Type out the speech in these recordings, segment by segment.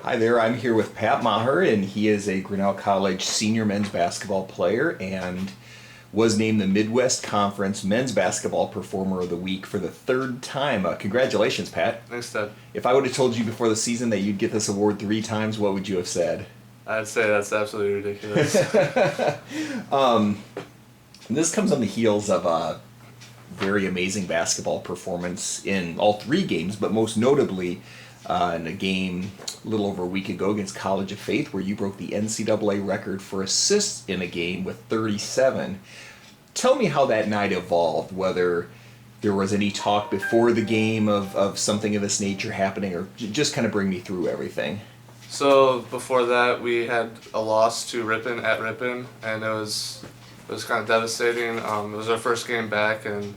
Hi there, I'm here with Pat Maher, and he is a Grinnell College senior men's basketball player and was named the Midwest Conference Men's Basketball Performer of the Week for the third time. Congratulations, Pat. Thanks, Ted. If I would have told you before the season that you'd get this award three times, what would you have said? I'd say that's absolutely ridiculous. This comes on the heels of a very amazing basketball performance in all three games, but most notably in a game a little over a week ago against College of Faith where you broke the NCAA record for assists in a game with 37. Tell me how that night evolved, whether there was any talk before the game of something of this nature happening, or just kind of bring me through everything. So before that, we had a loss to Ripon at Ripon, and it was kind of devastating. It was our first game back, and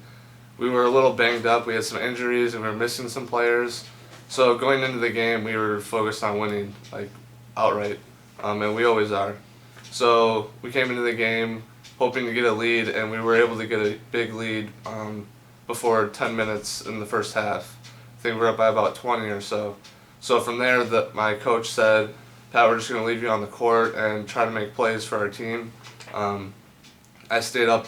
we were a little banged up. We had some injuries, and we were missing some players. So going into the game, we were focused on winning, like outright, and we always are. So we came into the game hoping to get a lead, and we were able to get a big lead before 10 minutes in the first half. I think we were up by about 20 or so. So from there, my coach said, "Pat, we're just going to leave you on the court and try to make plays for our team." I stayed up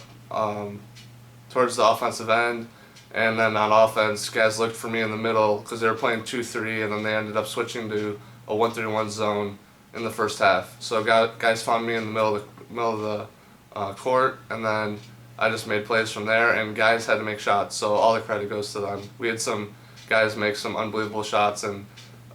towards the offensive end. And then on offense, guys looked for me in the middle because they were playing 2-3, and then they ended up switching to a 1-3-1 zone in the first half. So guys found me in the middle of the court, and then I just made plays from there, and guys had to make shots. So all the credit goes to them. We had some guys make some unbelievable shots and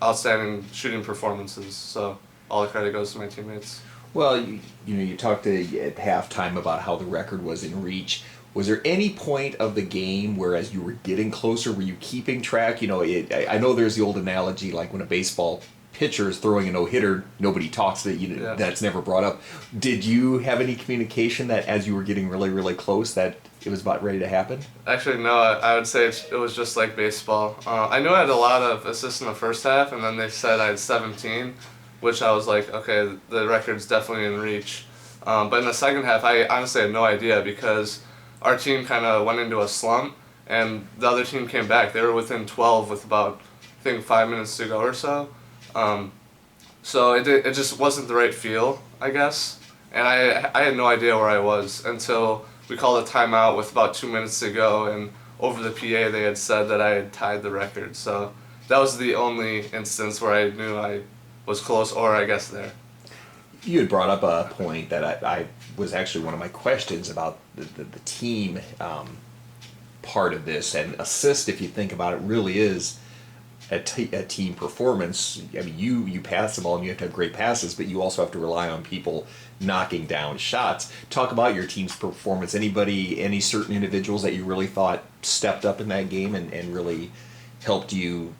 outstanding shooting performances. So all the credit goes to my teammates. Well, you talked at halftime about how the record was in reach. Was there any point of the game where, as you were getting closer, were you keeping track? I know there's the old analogy, like when a baseball pitcher is throwing a no-hitter, nobody talks, that's never brought up. Did you have any communication that as you were getting really, really close that it was about ready to happen? Actually, no. I would say it was just like baseball. I knew I had a lot of assists in the first half, and then they said I had 17, which I was like, okay, the record's definitely in reach. But in the second half, I honestly had no idea because our team kind of went into a slump, and the other team came back. They were within 12 with about, I think, 5 minutes to go or so. So it just wasn't the right feel, I guess. And I had no idea where I was until we called a timeout with about 2 minutes to go, and over the PA they had said that I had tied the record. So that was the only instance where I knew I was close, or I guess there. You had brought up a point that I was actually one of my questions about the team part of this, and assist, if you think about it, really is a team performance. I mean, you pass the ball and you have to have great passes, but you also have to rely on people knocking down shots. Talk about your team's performance. Any certain individuals that you really thought stepped up in that game and really helped you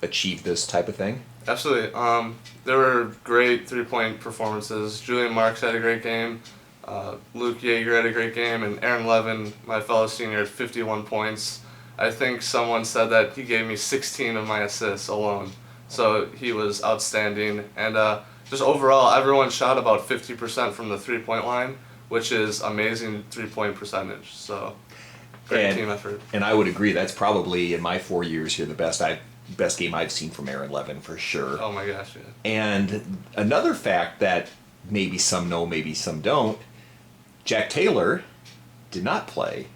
achieve this type of thing? Absolutely. There were great three-point performances. Julian Marks had a great game. Luke Yeager had a great game. And Aaron Levin, my fellow senior, had 51 points. I think someone said that he gave me 16 of my assists alone. So he was outstanding. And just overall, everyone shot about 50% from the three-point line, which is amazing three-point percentage. So great team effort. And I would agree. That's probably, in my 4 years here, the best game I've seen from Aaron Levin, for sure. Oh my gosh, yeah. And another fact that maybe some know, maybe some don't, Jack Taylor did not play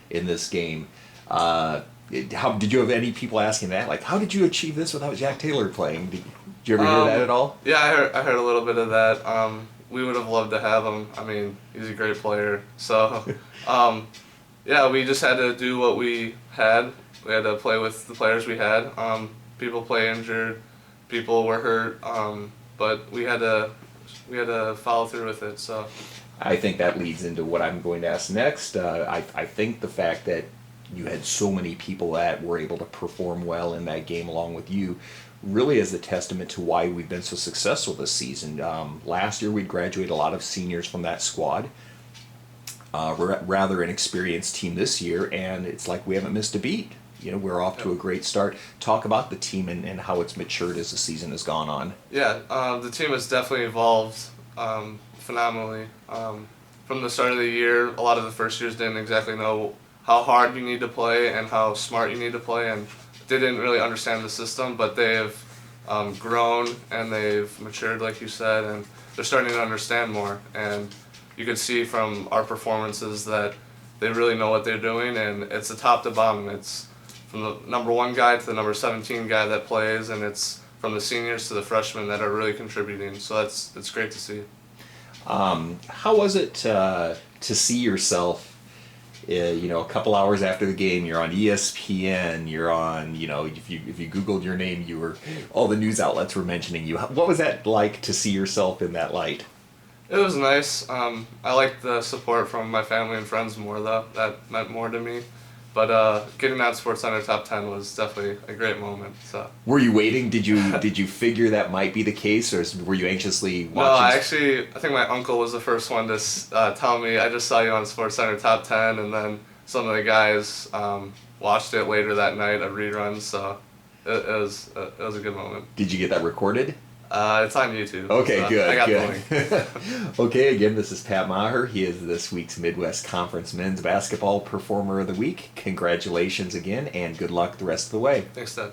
in this game. How did you have any people asking that? Like, how did you achieve this without Jack Taylor playing? Did you ever hear that at all? Yeah, I heard a little bit of that. We would have loved to have him. I mean, he's a great player. So, yeah, we just had to do what we had. We had to play with the players we had. People play injured, people were hurt, but we had to follow through with it. So I think that leads into what I'm going to ask next. I think the fact that you had so many people that were able to perform well in that game along with you really is a testament to why we've been so successful this season. Last year we'd graduated a lot of seniors from that squad. Rather inexperienced team this year, and it's like we haven't missed a beat. We're off to a great start. Talk about the team and how it's matured as the season has gone on. Yeah, the team has definitely evolved phenomenally. From the start of the year, a lot of the first years didn't exactly know how hard you need to play and how smart you need to play, and didn't really understand the system, but they have grown and they've matured, like you said, and they're starting to understand more. And you can see from our performances that they really know what they're doing, and it's a top to bottom. It's from the number 1 guy to the number 17 guy that plays, and it's from the seniors to the freshmen that are really contributing. So it's great to see. How was it to see yourself? A couple hours after the game, you're on ESPN. You're on, if you Googled your name, all the news outlets were mentioning you. What was that like to see yourself in that light? It was nice. I liked the support from my family and friends more, though. That meant more to me. But getting that SportsCenter top 10 was definitely a great moment. So. Were you waiting? Did you figure that might be the case, or were you anxiously watching? No, I think my uncle was the first one to tell me, I just saw you on SportsCenter top 10, and then some of the guys watched it later that night, a rerun. So it was a good moment. Did you get that recorded? It's on YouTube. Okay, so good. I got good. the link. Okay, again, this is Pat Maher. He is this week's Midwest Conference Men's Basketball Performer of the Week. Congratulations again, and good luck the rest of the way. Thanks, Dad.